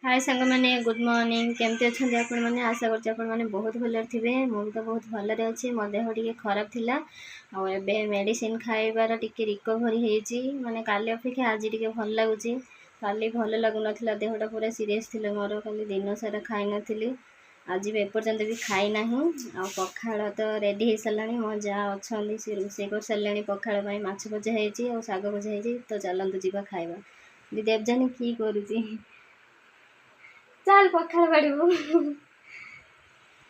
हाय सांग मैंने good morning केमती अच्छा आपण मैंने आशा करते आपण मैंने बहुत भल थे मुझे तो बहुत भल अच्छी मो देह टी खराब थिला आबे मेडिसिन खाइबार टी रिकवरी होती माने काली अपेक्षा आज टी भल लगुच काली भल लगुन देहटा पूरा सीरीयस थी मोर काली दिन सारा खाई नी आज भी एपर्तंत भी खाई ना आ पखाड़ तो रेडी हो सारा मो जहाँ अच्छा सी रोसे कर सारे पखाड़ माछ भजा हो शाग भजा हो तो चलतु जा खाइबा देवजानी की करुची चल पखाड़ पड़ू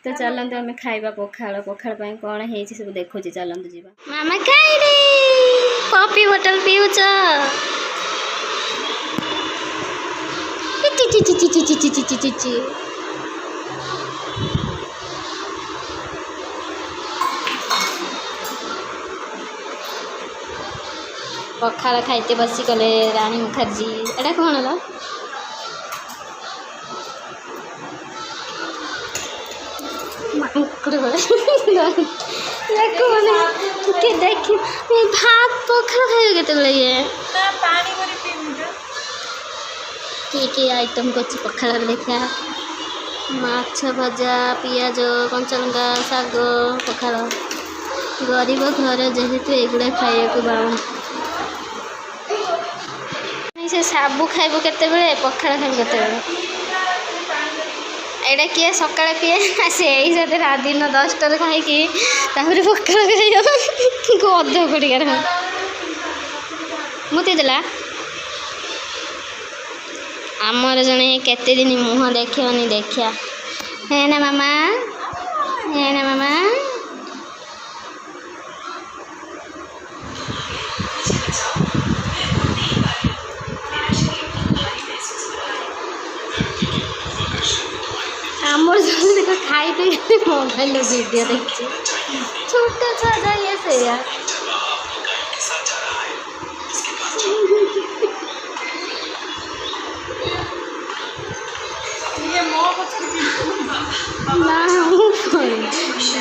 तो चलतु आम खाइबा पखाड़ पखाड़ कौन है सब देखो चलतु जी मामा खाई कॉफी बोतल पीउच पखाड़ खाइते बसी गले रानी मुखर्जी एटा कौन ला देख भात पखाड़ खाइबे केते ये की आइटम कर पखाड़ देखा माछ भजा पियाज कंचा लंका शाग पखाड़ गरीब घर जेहेतु एगुड़ा खाइबा बाउन से साबु खाइबो केते बेले पखाड़ खाइबो केते बेले एटा किए सकाଳେ पिए से दिन 10टार खाई पखाड़ खाइब अध कोड़िकार मुतीदेला आमर जड़े केते दिन मुह देखनी देखिया है ना मामा है ना मामा आमर देख खाई मोबाइल वीडियो देखी छोट छुआ ये से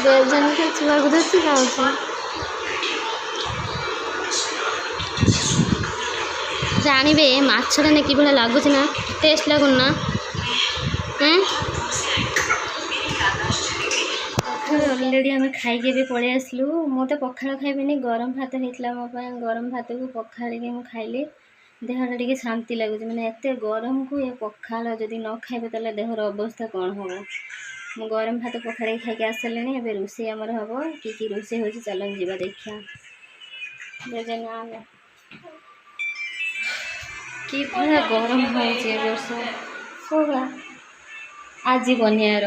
देवजन के छुआ को देखी जानवे मछटा ने कि लगुच ना टेस्ट लगुन ना अलरेडी आम खाई भी पलि आसलु मु तो पखाड़ खाइबी गरम भात होता मो गरम भात को पखाड़ी खाइले देहटा टी शांति लगुच मैंने एत गरम को ये पखाड़ जदि न खाइबे ताले देहर अवस्था कौन हम मु गरम भात पखाड़ी खाई आसले ए रोसे आमर हम कि रोसे हो चलन जा देखा कि भाया गरम हो आज बनियार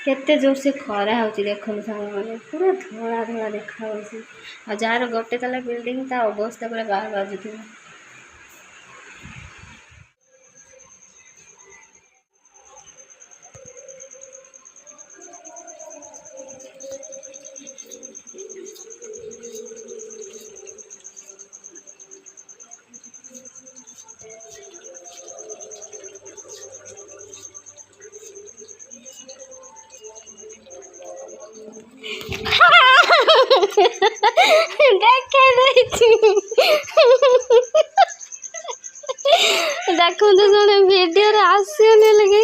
केते जोर से खरा होची देखो सांग मैंने पूरा धला धला देखा जार गोटे तला बिल्डिंग ता अवस्था पूरा बाहर बाजुथि देखो तो जड़े वीडियो आसने लगे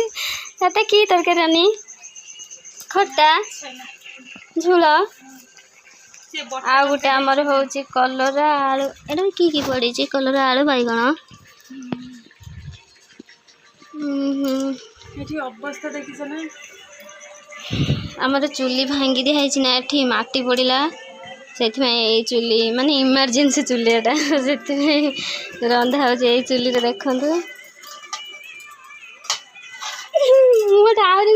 एटा कि तरकारी खट्टा झोल आ गोटे आमर हूँ कलरा आलू एटा कि पड़ी कलरा आलू बैगण अवस्था देखी ना आमर चुली भांगी दिखाई ना ये माटी पड़ा से चुली माने इमरजेंसी चुली एटा से रंधा हो चुली देखु राणी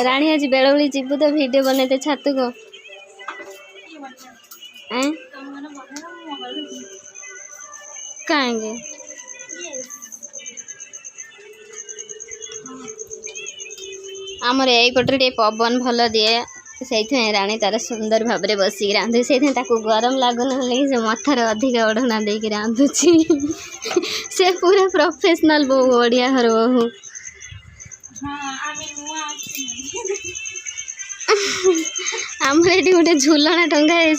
राणी आज बेलबली जीवु तो वीडियो बनते छात को कहीं आमर यहीपटे पवन भल दिए से राणी तार सुंदर भाव में बसिक रांधु से गरम लगुन लगे मथार अधिक ओढ़ना देकी रांधुची से पूरा प्रोफेशनल बहु बढ़िया हर बहु आमर ये गोटे झुलना टंगा